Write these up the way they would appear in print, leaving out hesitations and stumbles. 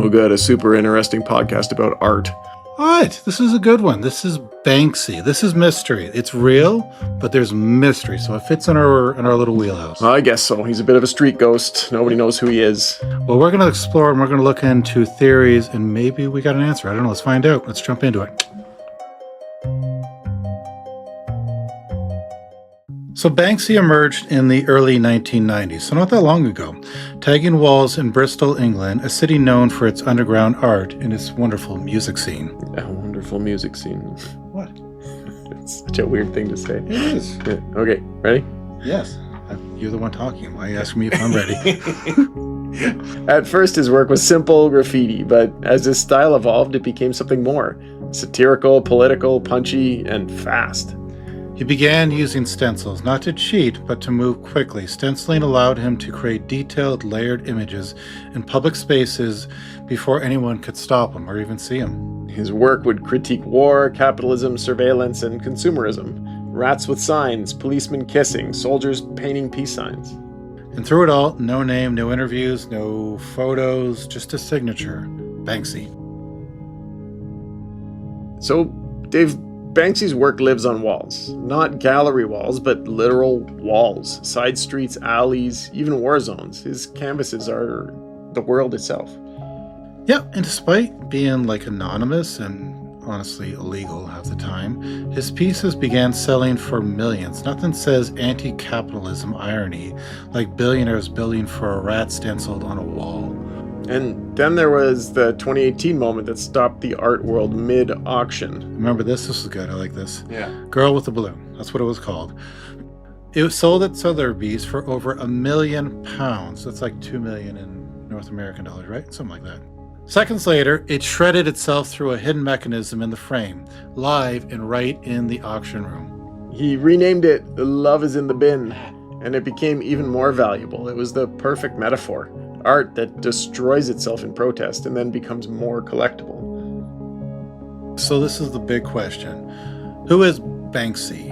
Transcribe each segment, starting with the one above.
Oh, good. A super interesting podcast about art. What? This is a good one. This is Banksy. This is mystery. It's real, but there's mystery, so it fits in our little wheelhouse. I guess so. He's a bit of a street ghost. Nobody knows who he is. Well, we're going to explore and we're going to look into theories, and maybe we got an answer. I don't know. Let's find out. Let's jump into it. So Banksy emerged in the early 1990s, so not that long ago, tagging walls in Bristol, England, a city known for its underground art and its wonderful music scene. A wonderful music scene. What? It's such a weird thing to say. It is. Yeah. Okay, ready? Yes. You're the one talking. Why are you asking me if I'm ready? At first, his work was simple graffiti, but as his style evolved, it became something more. Satirical, political, punchy, and fast. He began using stencils, not to cheat, but to move quickly. Stenciling allowed him to create detailed, layered images in public spaces before anyone could stop him or even see him. His work would critique war, capitalism, surveillance, and consumerism. Rats with signs, policemen kissing, soldiers painting peace signs. And through it all, no name, no interviews, no photos, just a signature. Banksy. So, Dave, Banksy's work lives on walls. Not gallery walls, but literal walls. Side streets, alleys, even war zones. His canvases are the world itself. Yeah, and despite being anonymous and honestly illegal half the time, his pieces began selling for millions. Nothing says anti-capitalism irony like billionaires building for a rat stenciled on a wall. And then there was the 2018 moment that stopped the art world mid-auction. Remember this? This is good. I like this. Yeah. Girl with the Balloon. That's what it was called. It was sold at Sotheby's for over £1 million. That's like 2 million in North American dollars, right? Something like that. Seconds later, it shredded itself through a hidden mechanism in the frame, live and right in the auction room. He renamed it Love is in the Bin, and it became even more valuable. It was the perfect metaphor. Art that destroys itself in protest and then becomes more collectible. So this is the big question. Who is Banksy?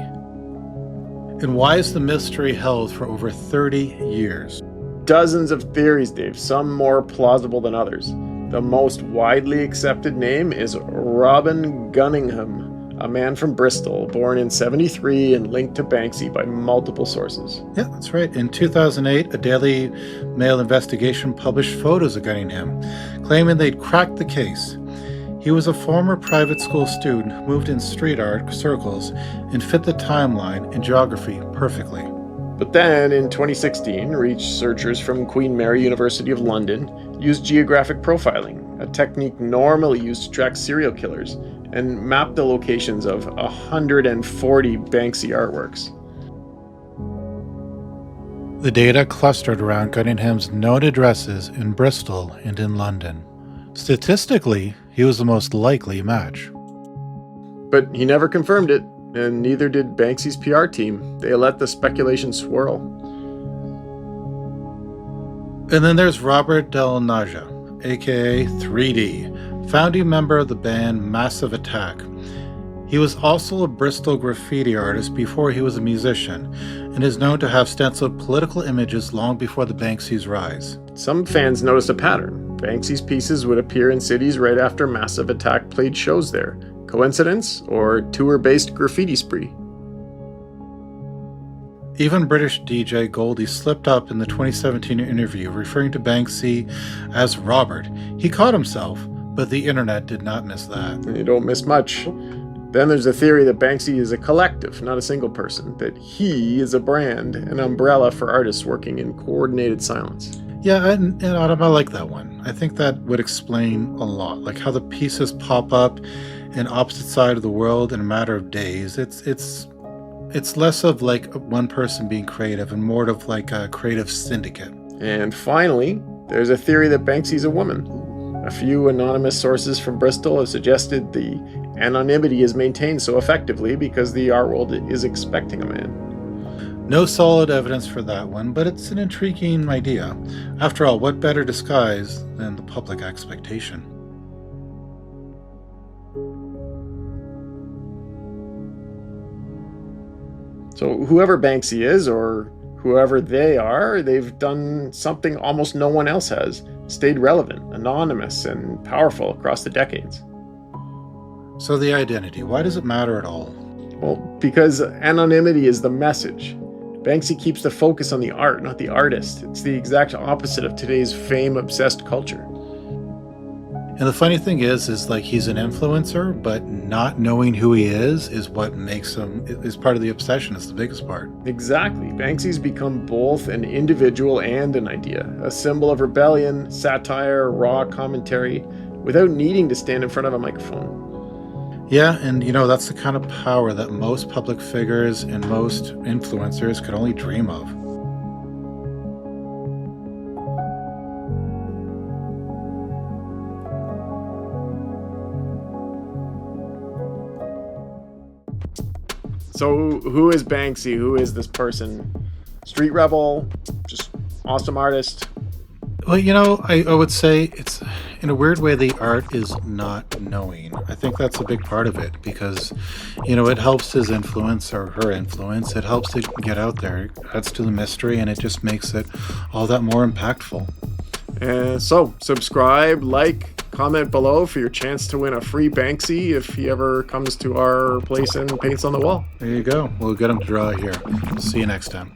And why is the mystery held for over 30 years? Dozens of theories, Dave, some more plausible than others. The most widely accepted name is Robin Gunningham, a man from Bristol, born in 1973 and linked to Banksy by multiple sources. Yeah, that's right. In 2008, a Daily Mail investigation published photos of Gunningham, claiming they'd cracked the case. He was a former private school student who moved in street art circles and fit the timeline in geography perfectly. But then, in 2016, researchers from Queen Mary University of London used geographic profiling, a technique normally used to track serial killers, and mapped the locations of 140 Banksy artworks. The data clustered around Gunningham's known addresses in Bristol and in London. Statistically, he was the most likely match. But he never confirmed it, and neither did Banksy's PR team. They let the speculation swirl. And then there's Robert Del Naja, aka 3D, founding member of the band Massive Attack. He was also a Bristol graffiti artist before he was a musician, and is known to have stenciled political images long before the Banksy's rise. Some fans noticed a pattern. Banksy's pieces would appear in cities right after Massive Attack played shows there. Coincidence or tour-based graffiti spree? Even British DJ Goldie slipped up in the 2017 interview, referring to Banksy as Robert. He caught himself, but the internet did not miss that. You don't miss much. Then there's the theory that Banksy is a collective, not a single person, that he is a brand, an umbrella for artists working in coordinated silence. Yeah, and I like that one. I think that would explain a lot, like how the pieces pop up in opposite side of the world in a matter of days. It's less of like one person being creative and more of like a creative syndicate. And finally, there's a theory that Banksy's a woman. A few anonymous sources from Bristol have suggested the anonymity is maintained so effectively because the art world is expecting a man. No solid evidence for that one, but it's an intriguing idea. After all, what better disguise than the public expectation? So whoever Banksy is, or whoever they are, they've done something almost no one else has. stayed relevant, anonymous, and powerful across the decades. So the identity, why does it matter at all? Well, because anonymity is the message. Banksy keeps the focus on the art, not the artist. It's the exact opposite of today's fame-obsessed culture. And the funny thing is like he's an influencer, but not knowing who he is what makes him, is part of the obsession. It's the biggest part. Exactly. Banksy's become both an individual and an idea, a symbol of rebellion, satire, raw commentary, without needing to stand in front of a microphone. Yeah, and that's the kind of power that most public figures and most influencers could only dream of. So who is Banksy? Who is this person? Street rebel? Just awesome artist? Well, I would say it's, in a weird way, the art is not knowing. I think that's a big part of it because, it helps his influence or her influence. It helps it get out there. It adds to the mystery, and it just makes it all that more impactful. So, subscribe, like, comment below for your chance to win a free Banksy if he ever comes to our place and paints on the wall. There you go. We'll get him to draw here. See you next time.